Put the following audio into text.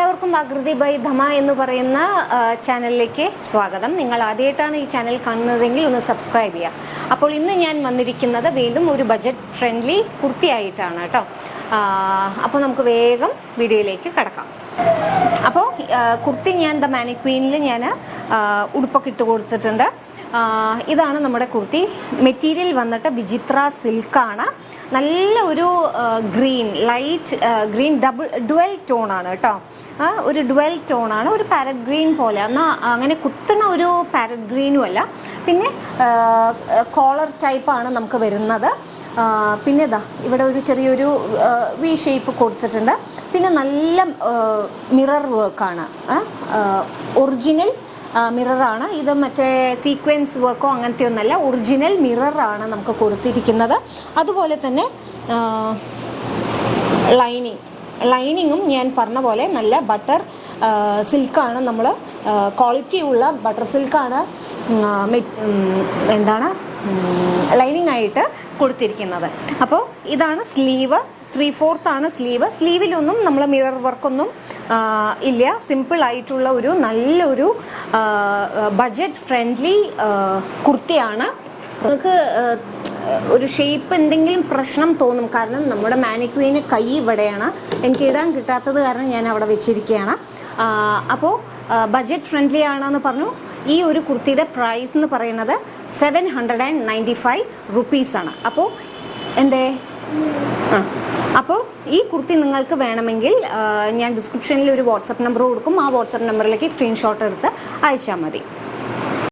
എല്ലാവർക്കും ആകൃതി ബൈ ധമ എന്ന് പറയുന്ന ചാനലിലേക്ക് സ്വാഗതം. നിങ്ങൾ ആദ്യമായിട്ടാണ് ഈ ചാനൽ കാണുന്നതെങ്കിൽ ഒന്ന് സബ്സ്ക്രൈബ് ചെയ്യുക. അപ്പോൾ ഇന്ന് ഞാൻ വന്നിരിക്കുന്നത് വീണ്ടും ഒരു ബഡ്ജറ്റ് ഫ്രണ്ട്ലി കുർത്തിയായിട്ടാണ് കേട്ടോ. അപ്പോൾ നമുക്ക് വേഗം വീഡിയോയിലേക്ക് കടക്കാം. അപ്പോൾ കുർത്തി ഞാൻ ദ മാനിക്വീനിൽ ഞാൻ ഉടുപ്പൊക്കെ ഇട്ട് കൊടുത്തിട്ടുണ്ട്. ഇതാണ് നമ്മുടെ കുർത്തി. മെറ്റീരിയൽ വന്നിട്ട് വിചിത്ര സിൽക്കാണ്. നല്ല ഒരു ഗ്രീൻ, ലൈറ്റ് ഗ്രീൻ ഡുവൽ ടോണാണ് കേട്ടോ. ഒരു ഡുവൽ ടോണാണ്, ഒരു പാരറ്റ് ഗ്രീൻ പോലെ. എന്നാൽ അങ്ങനെ കുത്തുന്ന ഒരു പാരറ്റ് ഗ്രീനും അല്ല. പിന്നെ കോളർ ടൈപ്പാണ് നമുക്ക് വരുന്നത്. പിന്നെ ഇതാ ഇവിടെ ഒരു ചെറിയൊരു വി ഷേപ്പ് കൊടുത്തിട്ടുണ്ട്. പിന്നെ നല്ല മിറർ വർക്കാണ്, ഒറിജിനൽ മിററാണ് ഇത്. മറ്റേ സീക്വൻസ് വർക്കോ അങ്ങനത്തെ ഒന്നല്ല, ഒറിജിനൽ മിററാണ് നമുക്ക് കൊടുത്തിരിക്കുന്നത്. അതുപോലെ തന്നെ ലൈനിങ്ങും ഞാൻ പറഞ്ഞ പോലെ നല്ല ബട്ടർ സിൽക്കാണ്, നമ്മൾ ക്വാളിറ്റി ഉള്ള ബട്ടർ സിൽക്കാണ് ലൈനിങ് ആയിട്ട് കൊടുത്തിരിക്കുന്നത്. അപ്പോൾ ഇതാണ് സ്ലീവ്. 3/4 ആണ് സ്ലീവ്. സ്ലീവിലൊന്നും നമ്മൾ മിറർ വർക്കൊന്നും ഇല്ല. സിമ്പിൾ ആയിട്ടുള്ള ഒരു നല്ലൊരു ബഡ്ജറ്റ് ഫ്രണ്ട്ലി കുർത്തിയാണ്. നമുക്ക് ഒരു ഷേപ്പ് എന്തെങ്കിലും പ്രശ്നം തോന്നും, കാരണം നമ്മുടെ മാനിക്വീന് കൈ ഇവിടെയാണ്. എനിക്ക് ഇടാൻ കിട്ടാത്തത് കാരണം ഞാൻ അവിടെ വെച്ചിരിക്കുകയാണ്. അപ്പോൾ ബഡ്ജറ്റ് ഫ്രണ്ട്ലി ആണെന്ന് പറഞ്ഞു. ഈ ഒരു കുർത്തിയുടെ പ്രൈസ് എന്ന് പറയുന്നത് 795 റുപ്പീസാണ്. അപ്പോൾ അപ്പോൾ ഈ കുർത്തി നിങ്ങൾക്ക് വേണമെങ്കിൽ ഞാൻ ഡിസ്ക്രിപ്ഷനിൽ ഒരു വാട്സപ്പ് നമ്പർ കൊടുക്കും. ആ വാട്സപ്പ് നമ്പറിലേക്ക് സ്ക്രീൻഷോട്ട് എടുത്ത് അയച്ചാൽ മതി.